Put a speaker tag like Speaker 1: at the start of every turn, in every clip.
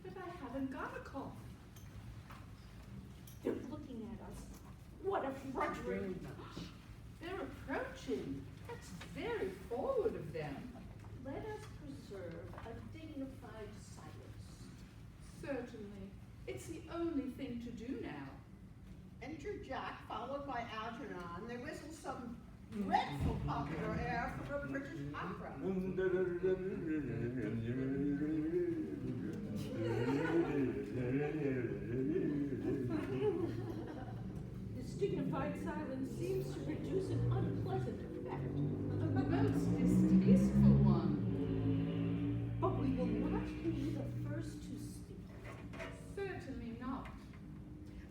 Speaker 1: But I haven't got a cough.
Speaker 2: They're looking at us. What a frightening.
Speaker 1: They're approaching. That's very forward of them.
Speaker 2: Let us preserve a dignified silence.
Speaker 1: Certainly. It's the only thing to do now.
Speaker 3: Enter Jack, followed by Algernon. They whistle some dreadful popular air from a British opera.
Speaker 2: This dignified silence seems to produce an unpleasant effect.
Speaker 1: A most distasteful one.
Speaker 2: But we will not be the first to speak.
Speaker 1: Certainly not.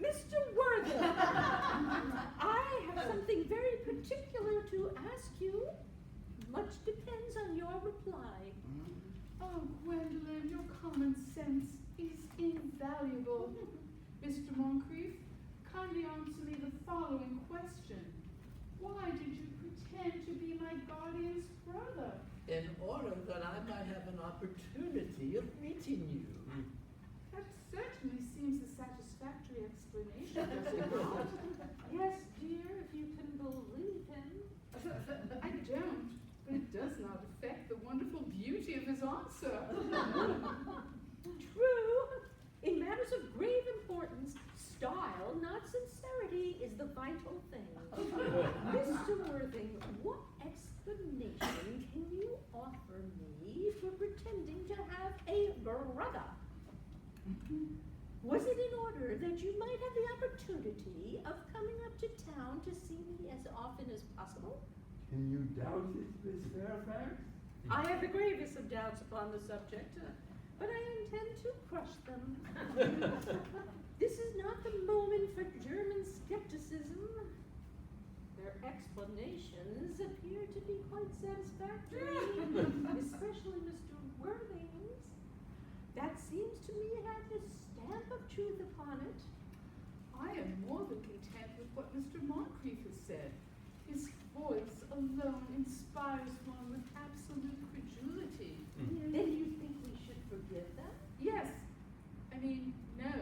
Speaker 2: Mr. Worthing, I have something very particular to ask you. Much depends on your reply.
Speaker 1: Oh, Gwendolyn, your common sense is invaluable. Mr. Moncrief, kindly answer me the following question. Why did you pretend to be my guardian's brother?
Speaker 4: In order that I might have an opportunity of meeting you.
Speaker 1: That certainly seems a satisfactory explanation, does it not?
Speaker 2: Yes, dear, if you can believe him.
Speaker 1: I don't, but it does not affect the wonderful beauty of his answer.
Speaker 2: True. In matters of grave importance, style, not sincerity, is the vital thing. Mr. Worthing, what explanation can you offer me for pretending to have a brother? Was it in order that you might have the opportunity of coming up to town to see me as often as possible?
Speaker 5: Can you doubt it, Miss Fairfax?
Speaker 2: I have the gravest of doubts upon the subject, but I intend to crush them. This is not the moment for German skepticism. Their explanations appear to be quite satisfactory, especially Mr. Worthing's. That seems to me to have the stamp of truth upon it.
Speaker 1: I am more than content with what Mr. Moncrief has said. His voice alone inspires one with absolute credulity.
Speaker 2: Then you think we should forgive them?
Speaker 1: Yes. I mean, no.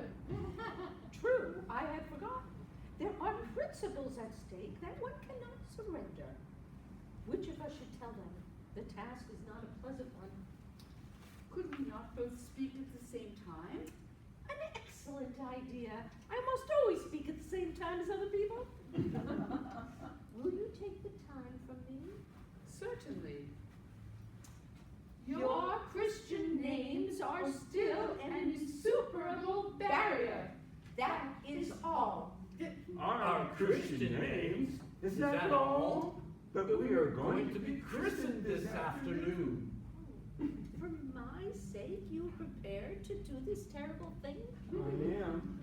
Speaker 2: True, I had forgotten. There are principles at stake that one cannot surrender. Which of us should tell them? The task is not a pleasant one.
Speaker 1: Could we not both speak at the same time?
Speaker 2: An excellent idea. I almost always speak at the same time as other people. Will you take the time from me?
Speaker 1: Certainly.
Speaker 2: Your Christian names are still an insuperable barrier. That is all.
Speaker 5: Our Christian names? Is that all? But we are going to be christened this afternoon.
Speaker 2: For my sake, you are prepared to do this terrible thing?
Speaker 5: I am.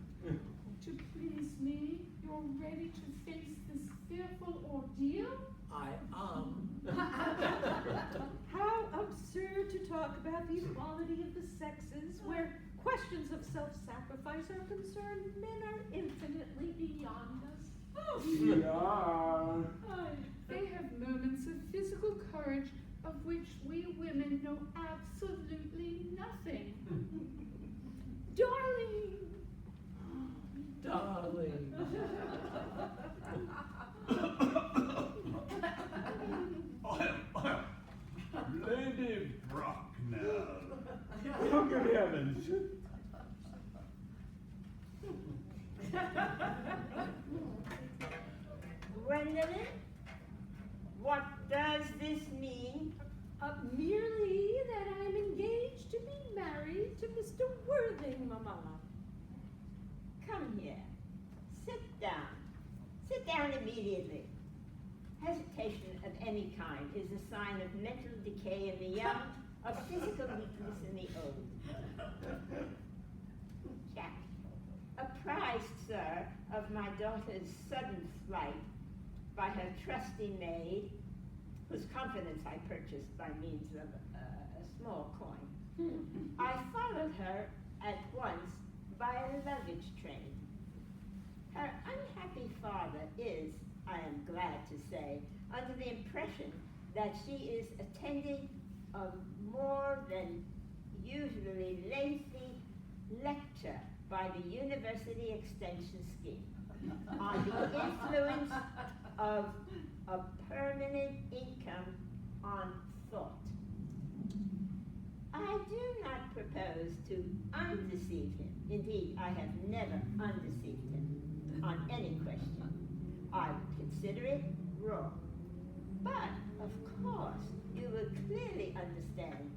Speaker 1: To please me, you're ready to face this fearful ordeal?
Speaker 4: I am.
Speaker 2: How absurd to talk about the equality of the sexes, where questions of self-sacrifice are concerned. Men are infinitely beyond us.
Speaker 5: We are.
Speaker 1: They have moments of physical courage of which we women know absolutely nothing.
Speaker 2: Darling!
Speaker 4: Darling.
Speaker 5: Lady Bracknell. Oh, good heavens.
Speaker 6: Gwendolyn, what does this mean?
Speaker 2: Merely that I'm engaged to be married to Mr. Worthing, Mamma.
Speaker 6: Come here. Sit down. Sit down immediately. Hesitation of any kind is a sign of mental decay in the young, of physical weakness in the old. Jack, apprised, sir, of my daughter's sudden flight by her trusty maid, whose confidence I purchased by means of a small coin. I followed her at once by a luggage train. Her unhappy father is, I am glad to say, under the impression that she is attending a more than usually lengthy lecture by the University Extension Scheme on the influence of a permanent income on thought. I do not propose to undeceive him. Indeed, I have never undeceived him on any question. I would consider it wrong. But, of course, you will clearly understand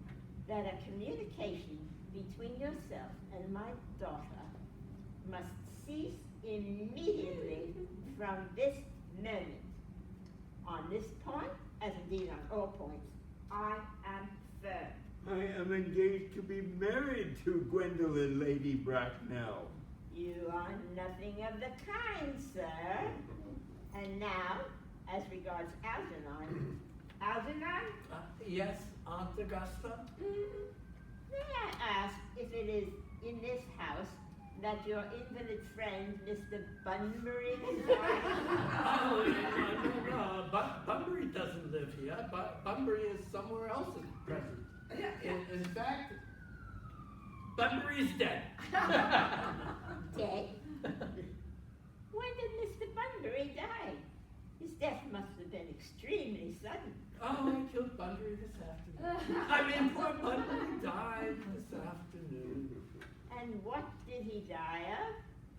Speaker 6: that a communication between yourself and my daughter must cease immediately from this moment. On this point, as indeed on all points, I am firm.
Speaker 5: I am engaged to be married to Gwendolyn, Lady Bracknell.
Speaker 6: You are nothing of the kind, sir. And now, as regards Algernon. Algernon?
Speaker 4: Yes, Aunt Augusta?
Speaker 6: May I ask if it is in this house that your invalid friend, Mr. Bunbury, resides?
Speaker 4: No. Bunbury doesn't live here. Bunbury is somewhere else at present. In fact, Bunbury's dead.
Speaker 6: Dead? When did Mr. Bunbury die? His death must have been extremely sudden.
Speaker 4: Oh, I killed Bunbury this afternoon. Poor Bunbury died this afternoon.
Speaker 6: And what did he die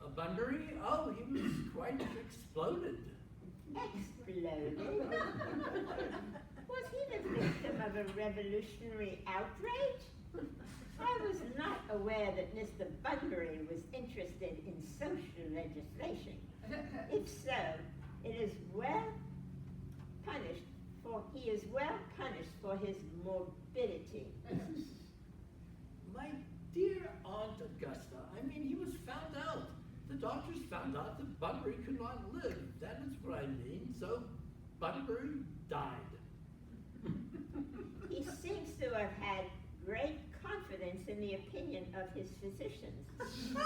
Speaker 6: of?
Speaker 4: Bunbury? Oh, he was quite exploded.
Speaker 6: Exploded? Was he the victim of a revolutionary outrage? I was not aware that Mr. Bunbury was interested in social legislation. If so, it is well punished he is well punished for his morbidity.
Speaker 4: My dear Aunt Augusta, he was found out. The doctors found out that Bunbury could not live. That is what I mean. So Bunbury died.
Speaker 6: He seems to have had great confidence in the opinion of his physicians. I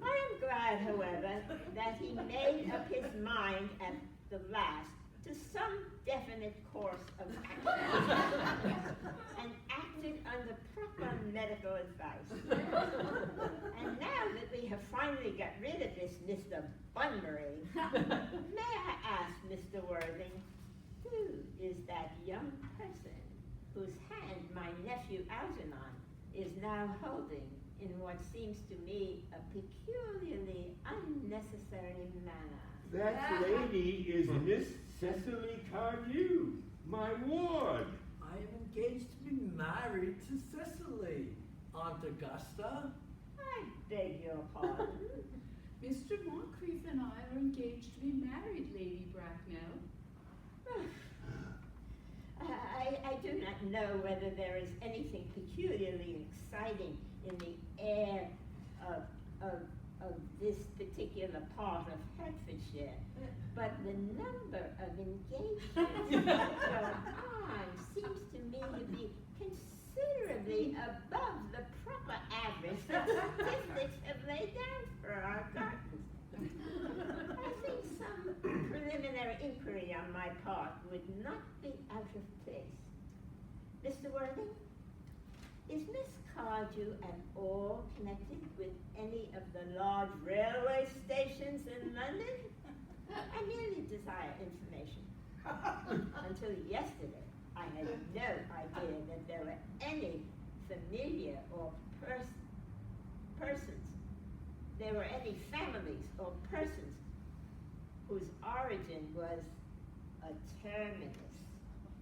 Speaker 6: am glad, however, that he made up his mind at the last to some definite course of action and acted under proper medical advice. And now that we have finally got rid of this Mr. Bunbury, may I ask, Mr. Worthing, who is that young person whose hand my nephew Algernon is now holding in what seems to me a peculiarly unnecessary manner?
Speaker 5: That lady is Miss Cecily Cardew, my ward.
Speaker 4: I am engaged to be married to Cecily, Aunt Augusta.
Speaker 6: I beg your pardon.
Speaker 1: Mr. Moncrief and I are engaged to be married, Lady Bracknell.
Speaker 6: I do not know whether there is anything peculiarly exciting in the air of this particular part of Hertfordshire, but the number of engagements that go on seems to me to be considerably above the proper average that statistics have laid down for our gardens. I think some preliminary inquiry on my part would not be out of place. Mr. Worthing, is Miss Cardew at all connected with any of the large railway stations in London? I merely desire information. Until yesterday, I had no idea that there were any familiar or persons. There were any families or persons whose origin was a terminus.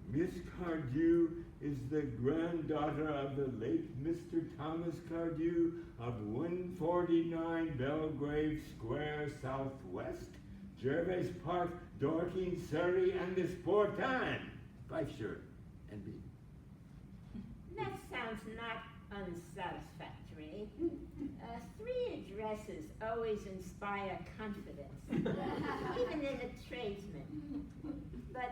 Speaker 5: Miss Cardew is the granddaughter of the late Mr. Thomas Cardew of 149 Belgrave Square Southwest, Jervis Park, Dorking, Surrey, and this poor town, Fifeshire, NB.
Speaker 6: That sounds not unsatisfactory. 3 addresses always inspire confidence, even in a tradesman. But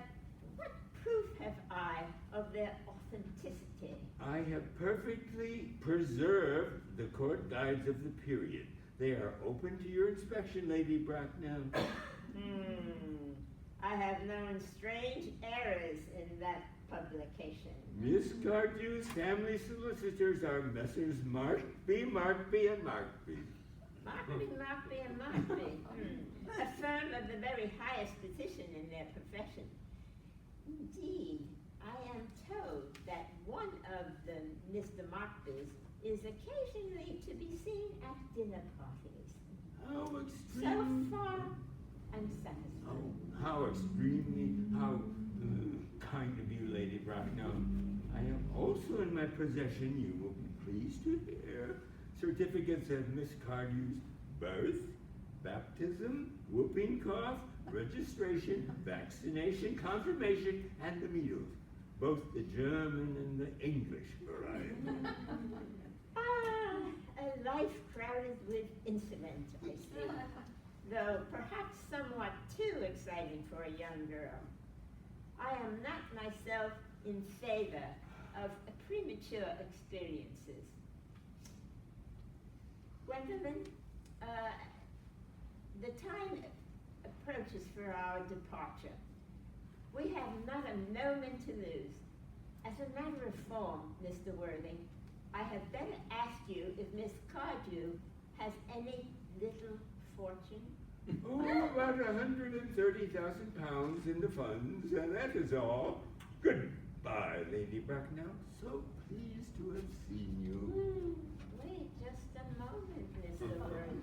Speaker 6: what proof have I of their authenticity?
Speaker 5: I have perfectly preserved the court guides of the period. They are open to your inspection, Lady Bracknell.
Speaker 6: I have known strange errors in that publication.
Speaker 5: Miss Cardew's family solicitors are Messrs. Markby, and Markby.
Speaker 6: Markby, and Markby. A firm of the very highest position in their profession. Indeed, I am told that one of the Mr. Markbys is occasionally to be seen at dinner parties.
Speaker 5: How
Speaker 6: So
Speaker 5: extreme.
Speaker 6: far, I'm satisfied.
Speaker 5: How kind of you, Lady Bracknell. I have also in my possession, you will be pleased to hear, certificates of Miss Cardew's birth, baptism, whooping cough, registration, vaccination, confirmation, and the meals, both the German and the English variety.
Speaker 6: A life crowded with incident, I see. Though perhaps somewhat too exciting for a young girl. I am not myself in favor of premature experiences. Gwendolyn, the time approaches for our departure. We have not a moment to lose. As a matter of form, Mr. Worthing, I had better ask you if Miss Cardew has any little fortune.
Speaker 5: Oh, about 130,000 pounds in the funds, and that is all. Goodbye, Lady Bracknell. So pleased to have seen you.
Speaker 6: Wait just a moment, Mr. Worthing.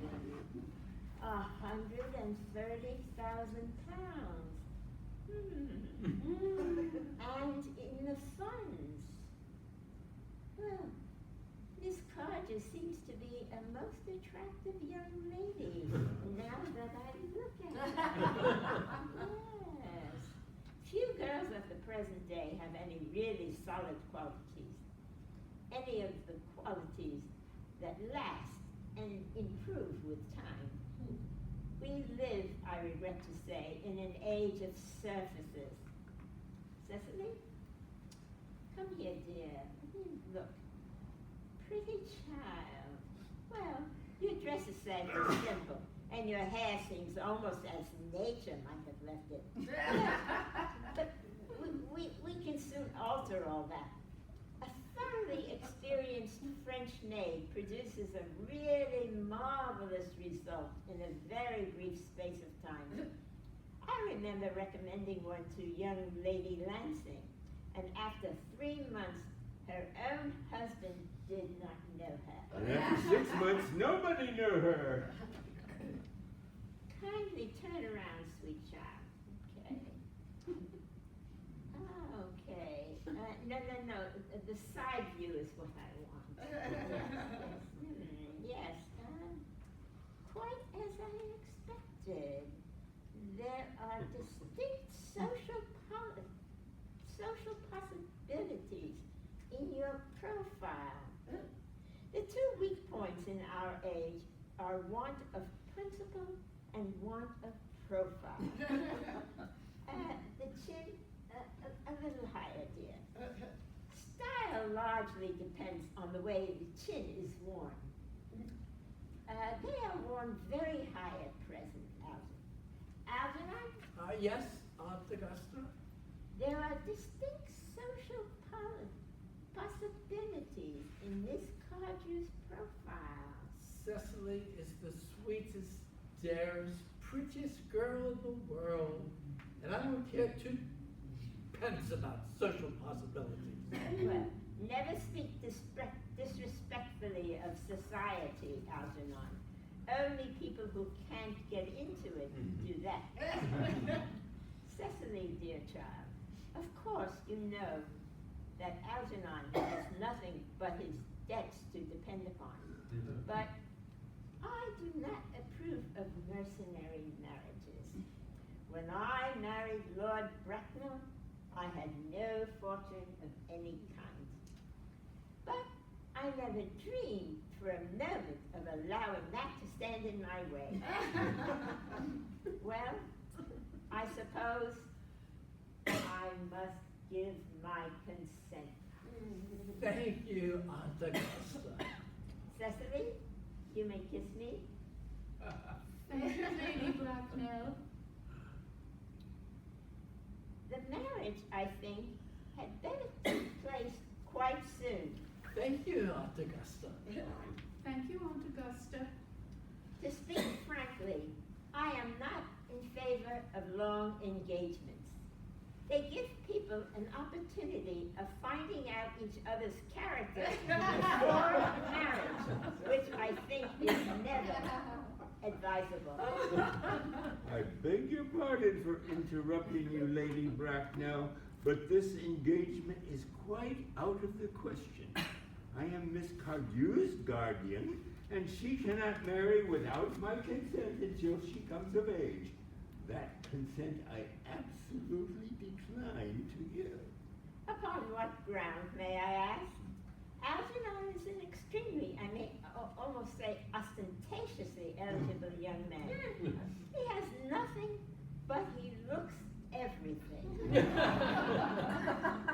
Speaker 6: 130,000 pounds. And in the funds. Well, Miss Cardew seems to be a most attractive young lady, now that I look at her. Yes. Few girls of the present day have any really solid qualities. Any of the qualities that last and improve with time. We live, I regret to say, in an age of surfaces. Cecily? Come here, dear. Look. Pretty child. Well, your dress is sad and simple, and your hair seems almost as nature might have left it. But we can soon alter all that. A thoroughly experienced French maid produces a really marvelous result in a very brief space of time. I remember recommending one to young Lady Lansing, and after 3 months, her own husband did not know her.
Speaker 5: And after 6 months, nobody knew her.
Speaker 6: Kindly turn around, sweet child. Okay. Okay. No. The side view is what I want. Yes. Quite as I expected. There are distinct social possibilities in your profile. The two weak points in our age are want of principle and want of profile. The chin, a little higher, dear. Style largely depends on the way the chin is worn. They are worn very high at present, Algernon.
Speaker 4: Yes, Aunt Augusta?
Speaker 6: There are distinct social possibilities in Miss Cardew's profile.
Speaker 4: Cecily is the sweetest, dearest, prettiest girl in the world. And I don't care 2 pence about social possibilities.
Speaker 6: Well, never speak disrespectfully of society, Algernon. Only people who can't get into it do that. Cecily, dear child, of course you know that Algernon has nothing but his debts to depend upon. But I do not approve of mercenary marriages. When I married Lord Bracknell, I had no fortune of any kind. But I never dreamed for a moment of allowing that to stand in my way. Well, I suppose I must give my consent.
Speaker 4: Thank you, Aunt Augusta.
Speaker 6: Cecily, you may kiss me.
Speaker 1: Thank you, Lady Bracknell.
Speaker 6: The marriage, I think, had
Speaker 1: Thank you, Aunt Augusta.
Speaker 6: To speak frankly, I am not in favor of long engagements. They give people an opportunity of finding out each other's character before marriage, which I think is never advisable.
Speaker 5: I beg your pardon for interrupting you, Lady Bracknell, but this engagement is quite out of the question. I am Miss Cardew's guardian, and she cannot marry without my consent until she comes of age. That consent I absolutely decline to give.
Speaker 6: Upon what ground, may I ask? Algernon is an extremely, I may almost say ostentatiously eligible young man. He has nothing, but he looks everything.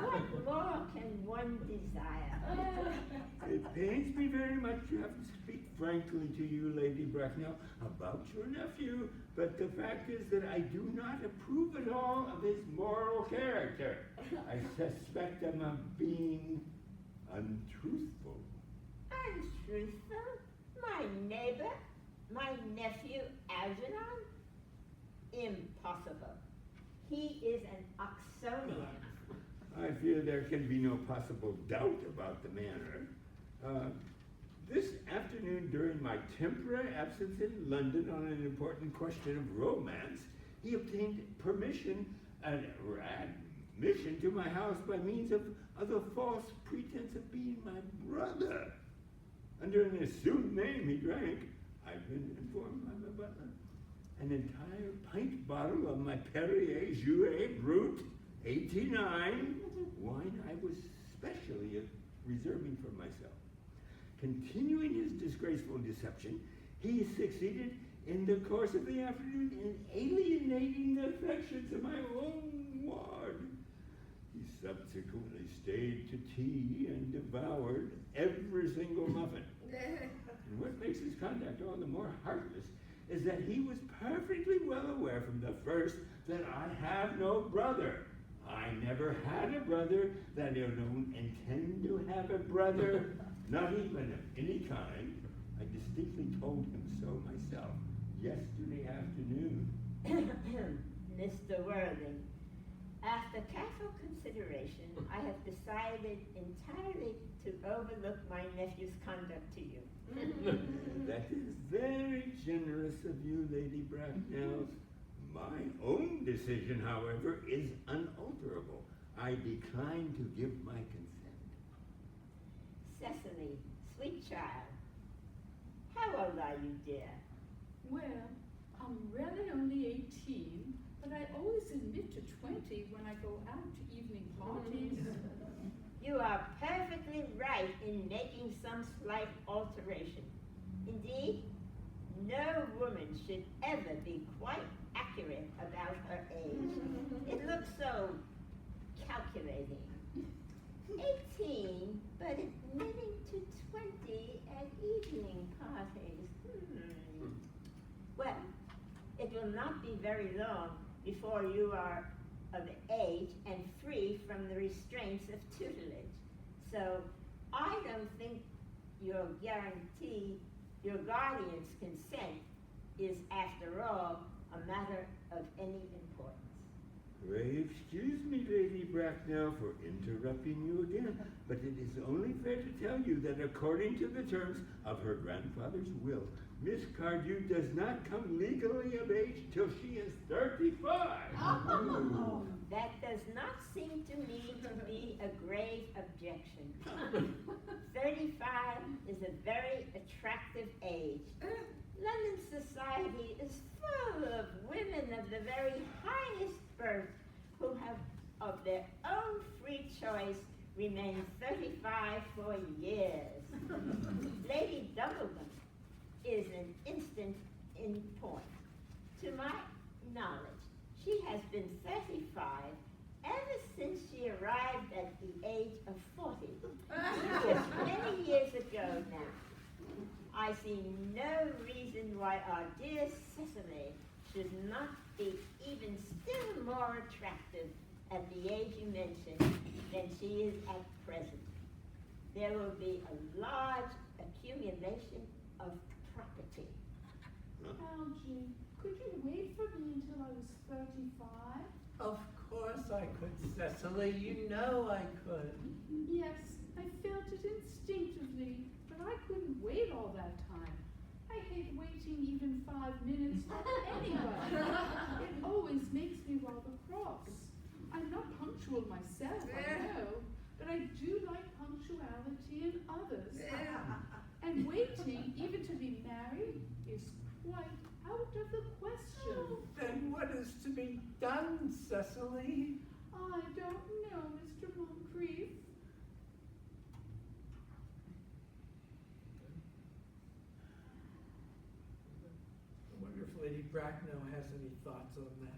Speaker 6: What more can one desire?
Speaker 5: It pains me very much to have to speak frankly to you, Lady Bracknell, about your nephew, but the fact is that I do not approve at all of his moral character. I suspect him of being untruthful.
Speaker 6: Untruthful? My neighbor? My nephew Algernon? Impossible. He is an Oxonian.
Speaker 5: I fear there can be no possible doubt about the matter. This afternoon, during my temporary absence in London on an important question of romance, he obtained permission and admission to my house by means of the false pretense of being my brother. Under an assumed name, he drank, I've been informed by my butler, an entire pint bottle of my Perrier Jouet Brut 89 wine I was specially reserving for myself. Continuing his disgraceful deception, he succeeded in the course of the afternoon in alienating the affections of my own ward. He subsequently stayed to tea and devoured every single muffin. And what makes his conduct all the more heartless is that he was perfectly well aware from the first that I have no brother. I never had a brother, that I don't intend to have a brother, not even of any kind. I distinctly told him so myself yesterday afternoon.
Speaker 6: Mr. Worthing, after careful consideration, I have decided entirely to overlook my nephew's conduct to you.
Speaker 5: That is very generous of you, Lady Bracknell. My own decision, however, is unalterable. I decline to give my consent.
Speaker 6: Cecily, sweet child, how old are you, dear?
Speaker 1: Well, I'm really only 18, but I always admit to 20 when I go out to evening parties.
Speaker 6: You are perfectly right in making some slight alteration. Indeed, no woman should ever be quite accurate about her age. It looks so calculating. 18, but admitting to 20 at evening parties. Well, it will not be very long before you are of age and free from the restraints of tutelage. So I don't think your guardian's consent is, after all, a matter of any importance.
Speaker 5: Pray excuse me, Lady Bracknell, for interrupting you again, but it is only fair to tell you that according to the terms of her grandfather's will, Miss Cardew does not come legally of age till she is 35.
Speaker 6: Oh, that does not seem to me to be a grave objection. 35 is a very attractive age. London society is full of women of the very highest birth who have, of their own free choice, remained 35 for years. Lady Dumbledon is an instant in point. To my knowledge, she has been 35 ever since she arrived at the age of 40. Which is many years ago now. I see no reason why our dear Cecily should not be even still more attractive at the age you mentioned than she is at present. There will be a large accumulation of property.
Speaker 1: Algie, could you wait for me until I was 35?
Speaker 4: Of course I could, Cecily. You know I could.
Speaker 1: Yes, I felt it instinctively, but I couldn't wait all that time. I hate waiting even 5 minutes for anybody. It always makes me rather cross. I'm not punctual myself, I know, but I do like punctuality in others. And waiting, even to be married, is quite out of the question.
Speaker 4: Then what is to be done, Cecily?
Speaker 1: I don't know, Mr. Moncrief.
Speaker 4: I wonder if Lady Bracknell has any thoughts on that.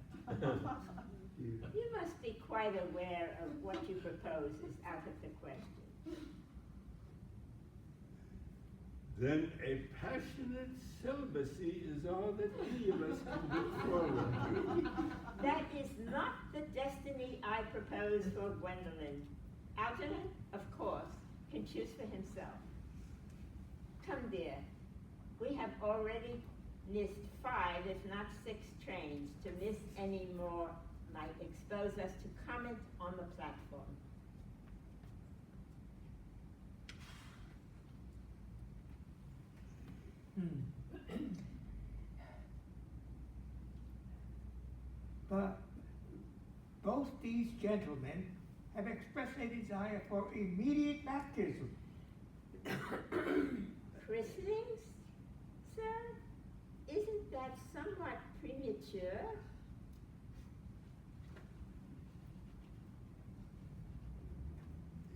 Speaker 6: You must be quite aware of what you propose is out of the question.
Speaker 5: Then a passionate celibacy is all that any of us can look forward to.
Speaker 6: That is not the destiny I propose for Gwendolyn. Algernon, of course, can choose for himself. Come, dear, we have already missed 5, if not 6 trains. To miss any more might expose us to comment on the platform.
Speaker 7: But both these gentlemen have expressed a desire for immediate baptism.
Speaker 6: Christenings, sir? Isn't that somewhat premature?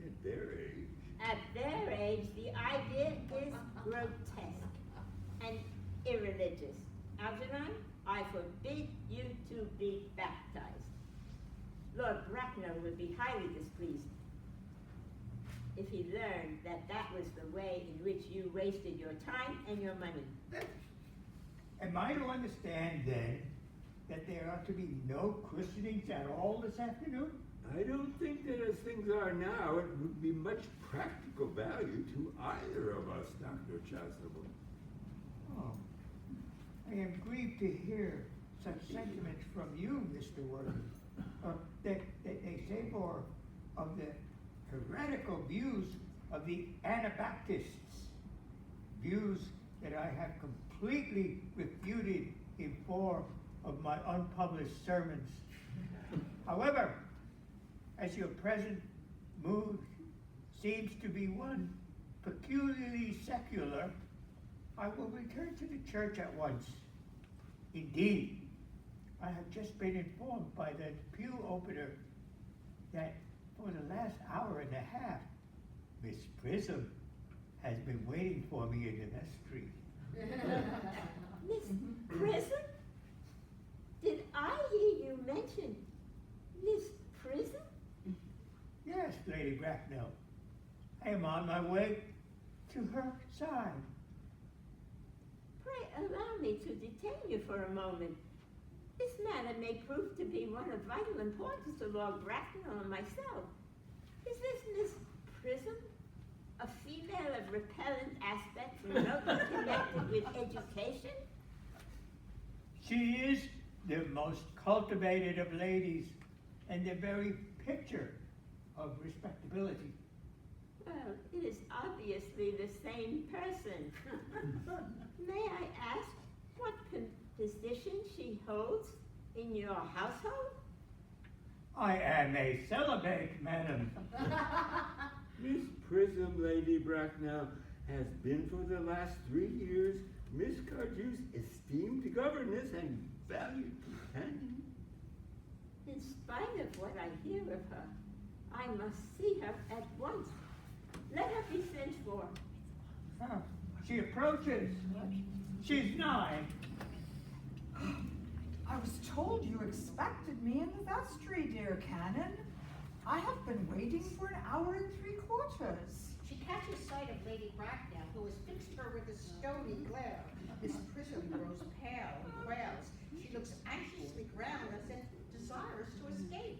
Speaker 5: At their age.
Speaker 6: At their age, the idea is grotesque and irreligious. Algernon, I forbid you to be baptized. Lord Bracknell would be highly displeased if he learned that that was the way in which you wasted your time and your money.
Speaker 7: Am I to understand then that there are to be no christenings at all this afternoon?
Speaker 5: I don't think that as things are now, it would be much practical value to either of us, Dr. Chasuble.
Speaker 7: Oh, I am grieved to hear such sentiments from you, Mr. Worthy. They say more of the heretical views of the Anabaptists, views that I have completely refuted in 4 of my unpublished sermons. However, as your present mood seems to be one peculiarly secular, I will return to the church at once. Indeed, I have just been informed by the pew opener that for the last hour and a half, Miss Prism has been waiting for me in the vestry.
Speaker 6: Miss Prism? Did I hear you mention Miss Prism?
Speaker 7: Yes, Lady Bracknell. I am on my way to her side.
Speaker 6: Pray allow me to detain you for a moment. This matter may prove to be one of vital importance to Lord Bracknell and myself. Is this Miss Prism a female of repellent aspect remotely connected with education?
Speaker 7: She is the most cultivated of ladies and the very picture of respectability.
Speaker 6: Well, it is obviously the same person. May I ask what position she holds in your household?
Speaker 7: I am a celibate, madam.
Speaker 5: Miss Prism, Lady Bracknell, has been for the last 3 years Miss Cardew's esteemed governess and valued companion.
Speaker 6: In spite of what I hear of her, I must see her at once. Let her be sent for.
Speaker 7: Ah, she approaches. She's 9.
Speaker 8: I was told you expected me in the vestry, dear Canon. I have been waiting for an hour and 3/4.
Speaker 3: She catches sight of Lady Bracknell, who has fixed her with a stony glare. Miss Prism grows pale and quails. She looks anxiously round as if desirous to escape.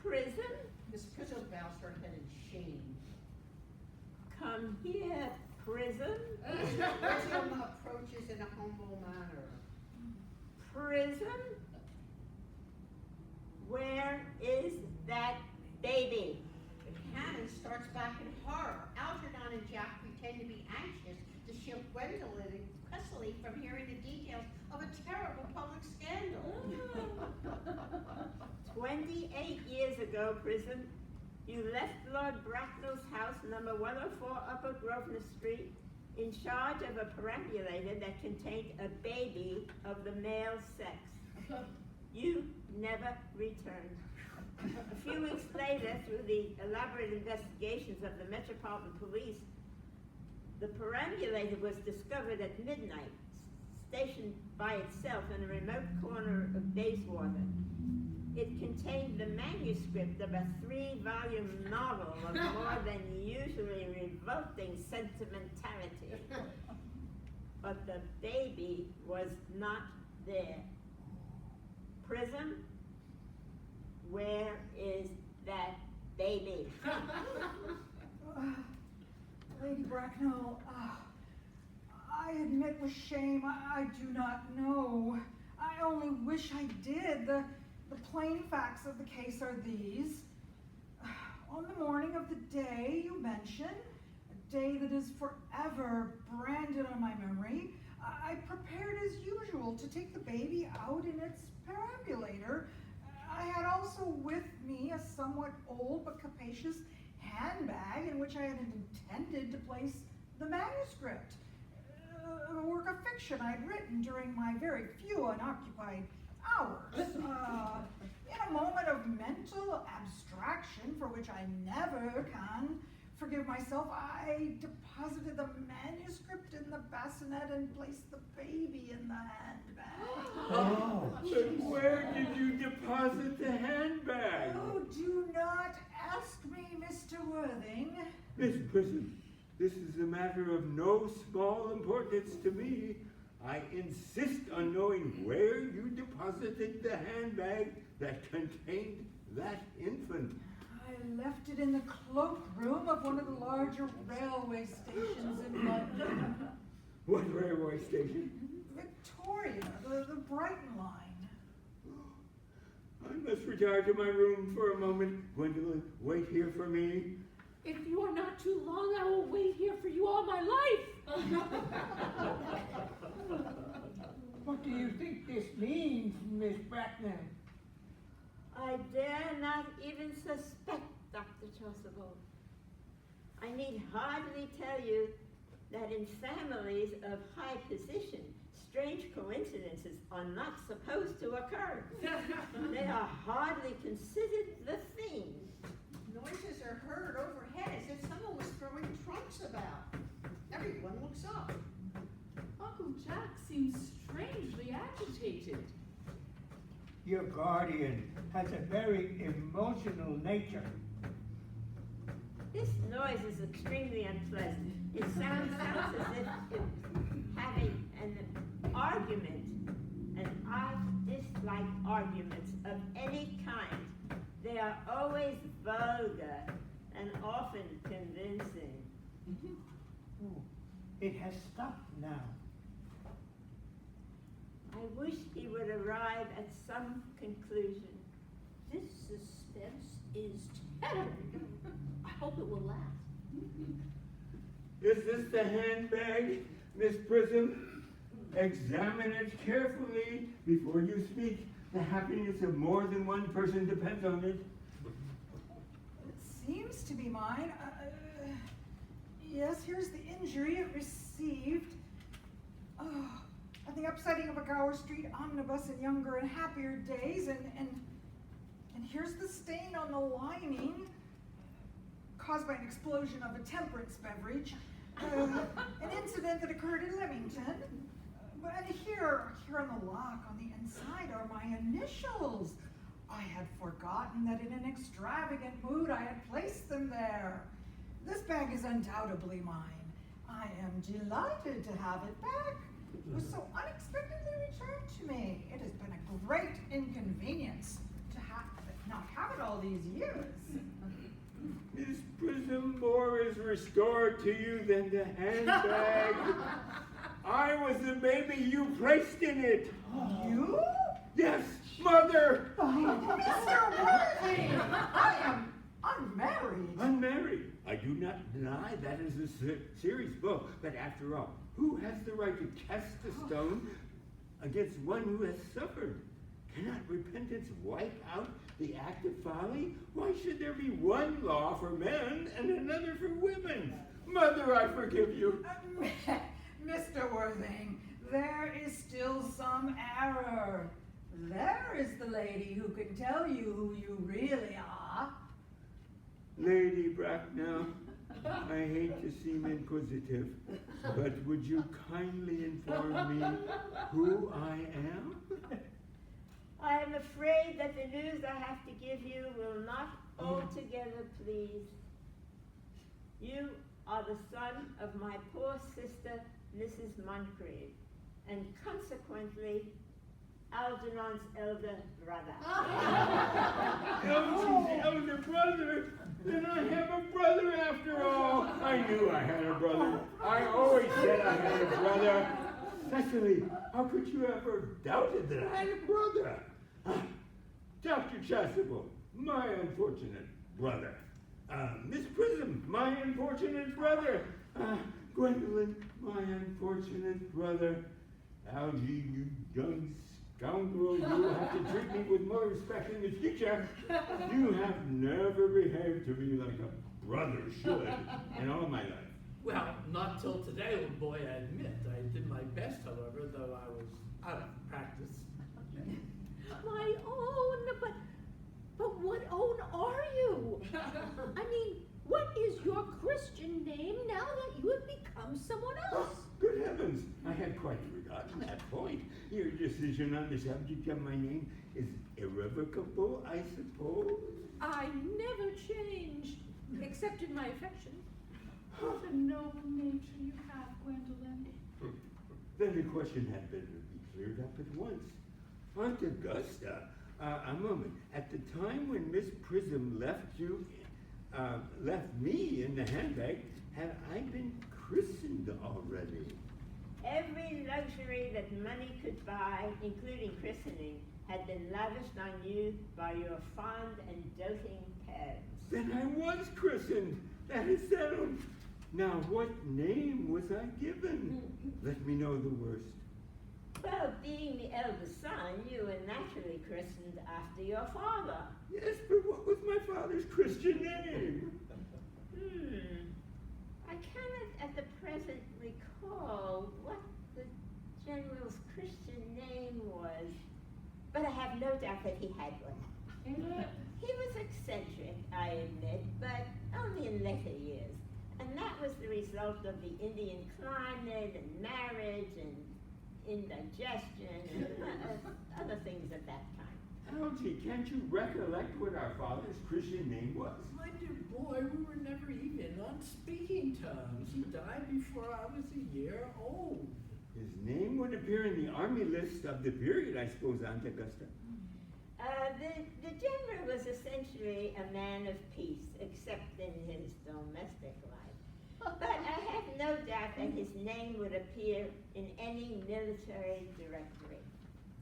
Speaker 6: Prism?
Speaker 3: Miss Prism bows her head in shame.
Speaker 6: Come Come here, Prism.
Speaker 3: Prism approaches in a humble manner.
Speaker 6: Prism? Where is that baby?
Speaker 3: The canon starts back in horror. Algernon and Jack pretend to be anxious to shield Gwendolyn and Cecily from hearing the details of a terrible public scandal.
Speaker 6: 28 years ago, Prism, you left Lord Bracknell's house, number 104 Upper Grosvenor Street, in charge of a perambulator that contained a baby of the male sex. You never returned. A few weeks later, through the elaborate investigations of the Metropolitan Police, the perambulator was discovered at midnight, stationed by itself in a remote corner of Bayswater. It contained the manuscript of a 3-volume novel of more than usually revolting sentimentality. But the baby was not there. Prism, where is that baby?
Speaker 8: Lady Bracknell, I admit with shame, I do not know. I only wish I did. The plain facts of the case are these. On the morning of the day you mention, a day that is forever branded on my memory, I prepared as usual to take the baby out in its perambulator. I had also with me a somewhat old but capacious handbag in which I had intended to place the manuscript, a work of fiction I'd written during my very few unoccupied hours. In a moment of mental abstraction for which I never can forgive myself, I deposited the manuscript in the bassinet and placed the baby in the handbag.
Speaker 5: Oh, but where did you deposit the handbag?
Speaker 8: Oh, do not ask me, Mr. Worthing.
Speaker 5: Miss Prism, this is a matter of no small importance to me. I insist on knowing where you deposited the handbag that contained that infant.
Speaker 8: I left it in the cloakroom of one of the larger railway stations in London.
Speaker 5: What railway station?
Speaker 8: Victoria, the Brighton line.
Speaker 5: I must retire to my room for a moment. Gwendolyn, wait here for me.
Speaker 2: If you are not too long, I will wait here for you all my life.
Speaker 7: What do you think this means, Miss Bracknell?
Speaker 6: I dare not even suspect, Dr. Chasuble. I need hardly tell you that in families of high position, strange coincidences are not supposed to occur. They are hardly considered the thing.
Speaker 3: Noises are heard overhead as if someone was throwing trunks about. Everyone looks up.
Speaker 1: Uncle Jack seems strangely agitated.
Speaker 7: Your guardian has a very emotional nature.
Speaker 6: This noise is extremely unpleasant. It sounds as if it's having an argument, and I dislike arguments of any kind. They are always vulgar and often convincing.
Speaker 7: Oh, it has stopped now.
Speaker 6: I wish he would arrive at some conclusion.
Speaker 2: This suspense is terrible. I hope it will last.
Speaker 5: Is this the handbag, Miss Prism? Examine it carefully before you speak. The happiness of more than one person depends on it.
Speaker 8: It seems to be mine. Yes, here's the injury it received. Oh, at the upsetting of a Gower Street omnibus in younger and happier days, and here's the stain on the lining caused by an explosion of a temperance beverage. An incident that occurred in Leamington. And here on the lock on the inside are my initials. I had forgotten that in an extravagant mood I had placed them there. This bag is undoubtedly mine. I am delighted to have it back. It was so unexpectedly returned to me. It has been a great inconvenience to not have it all these years.
Speaker 5: Miss Prism, more is restored to you than the handbag. I was the baby you placed in it.
Speaker 7: You?
Speaker 5: Yes, mother.
Speaker 7: Mr. Worthy! I am unmarried.
Speaker 5: Unmarried. I do not deny that is a serious blow, but after all, who has the right to cast a stone against one who has suffered? Cannot repentance wipe out the act of folly? Why should there be one law for men and another for women? Mother, I forgive you.
Speaker 8: Mr. Worthing, there is still some error. There is the lady who can tell you who you really are.
Speaker 5: Lady Bracknell, I hate to seem inquisitive, but would you kindly inform me who I am?
Speaker 6: I am afraid that the news I have to give you will not altogether please. You are the son of my poor sister, Mrs. Moncrief, and consequently, Algernon's elder brother.
Speaker 5: Elsie's elder brother? Then I have a brother after all. I knew I had a brother. I always said I had a brother. Cecily, how could you ever doubted that I had a brother? Dr. Chasuble, my unfortunate brother. Miss Prism, my unfortunate brother. Gwendolyn, my unfortunate brother. Algie, you young scoundrel, you will have to treat me with more respect in the future. You have never behaved to me like a brother should in all my life.
Speaker 4: Well, not till today, old boy, I admit. I did my best, however, though I was out of practice.
Speaker 2: My own, but what own are you? I mean, what is your Christian name now that you have become someone else?
Speaker 5: Good heavens, I had quite forgotten that point. Your decision on the subject of my name is irrevocable, I suppose?
Speaker 2: I never changed, except in my affection.
Speaker 1: What a noble nature you have, Gwendolyn.
Speaker 5: Then the question had better be cleared up at once. Aunt Augusta, a moment. At the time when Miss Prism left me in the handbag, had I been christened already?
Speaker 6: Every luxury that money could buy, including christening, had been lavished on you by your fond and doting parents.
Speaker 5: Then I was christened. That is settled. Now, what name was I given? Let me know the worst.
Speaker 6: Well, being the eldest son, you were naturally christened after your father.
Speaker 5: Yes, but what was my father's Christian name?
Speaker 6: I cannot at the present recall what the general's Christian name was, but I have no doubt that he had one. He was eccentric, I admit, but only in later years. And that was the result of the Indian climate and marriage and indigestion and other things at that time.
Speaker 5: Algie, can't you recollect what our father's Christian name was?
Speaker 4: My dear boy, we were never even on speaking terms. He died before I was a year old.
Speaker 5: His name would appear in the army list of the period, I suppose, Aunt Augusta.
Speaker 6: The general was essentially a man of peace, except in his domestic life. But I have no doubt that his name would appear in any military directory.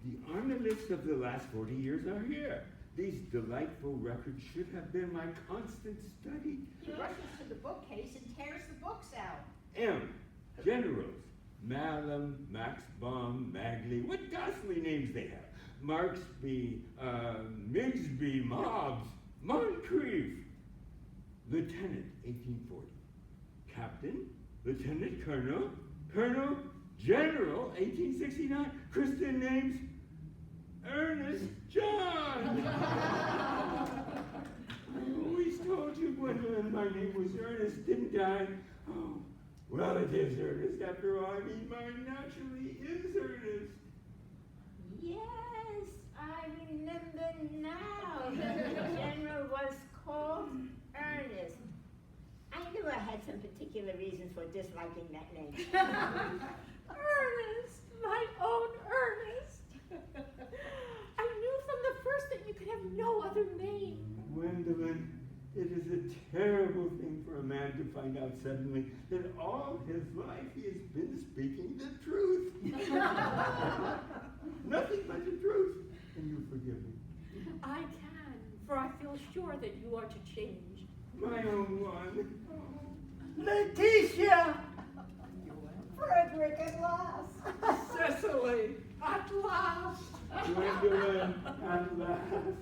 Speaker 5: The army lists of the last 40 years are here. These delightful records should have been my constant study.
Speaker 3: He rushes to the bookcase and tears the books out.
Speaker 5: M. Generals. Malum, Max Baum, Magley. What ghastly names they have. Marksby, Migsby, Mobbs, Moncrief. Lieutenant, 1840. Captain, Lieutenant Colonel, Colonel, General, 1869. Christian names, Ernest John. I always told you, Gwendolyn, my name was Ernest, didn't I? Oh, well, it is Ernest after all. I mean, mine naturally is Ernest.
Speaker 6: Yes, I remember now. The general was called Ernest. I knew I had some particular reasons for disliking that name.
Speaker 2: Ernest, my own Ernest. I knew from the first that you could have no other name.
Speaker 5: Gwendolyn, It is a terrible thing for a man to find out suddenly that all his life he has been speaking the truth. Nothing but the truth. Can you forgive me?
Speaker 2: I can, for I feel sure that you are to change.
Speaker 5: My own one.
Speaker 7: Letitia!
Speaker 3: Frederick at last.
Speaker 4: Cecily, at last!
Speaker 5: Gwendolyn, at last.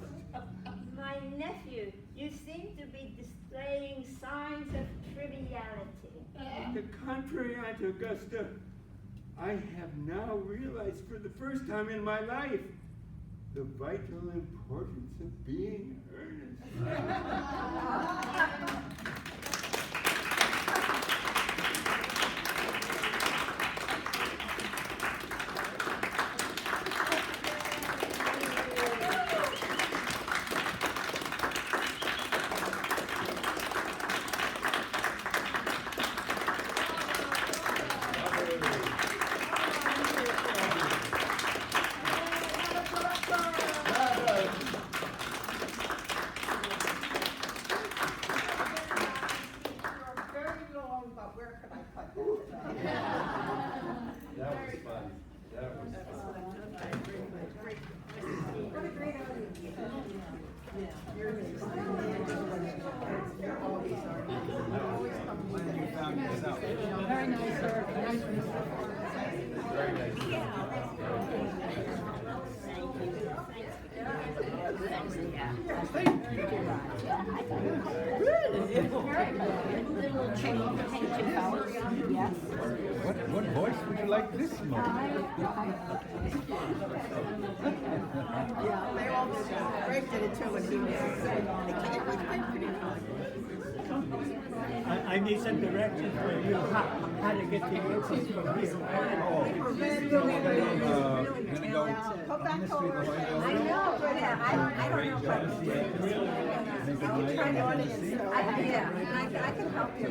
Speaker 6: My nephew, you seem to be displaying signs of triviality.
Speaker 5: The contrary, Aunt Augusta. I have now realized for the first time in my life the vital importance of being earnest.
Speaker 3: Very long, but where could I put that?
Speaker 9: That was fun. That was fun.
Speaker 3: What a great
Speaker 9: When you found this out.
Speaker 1: Very nice, sir. Nice one.
Speaker 9: Very nice.
Speaker 10: What voice would you like this morning?
Speaker 3: They all did. Greg did it too when he was pretty fun.
Speaker 7: I need some directions for you, how to get the answers from here.
Speaker 3: Go back over. I know, but I don't know if I can do it. I'll try the audience though. I can help you.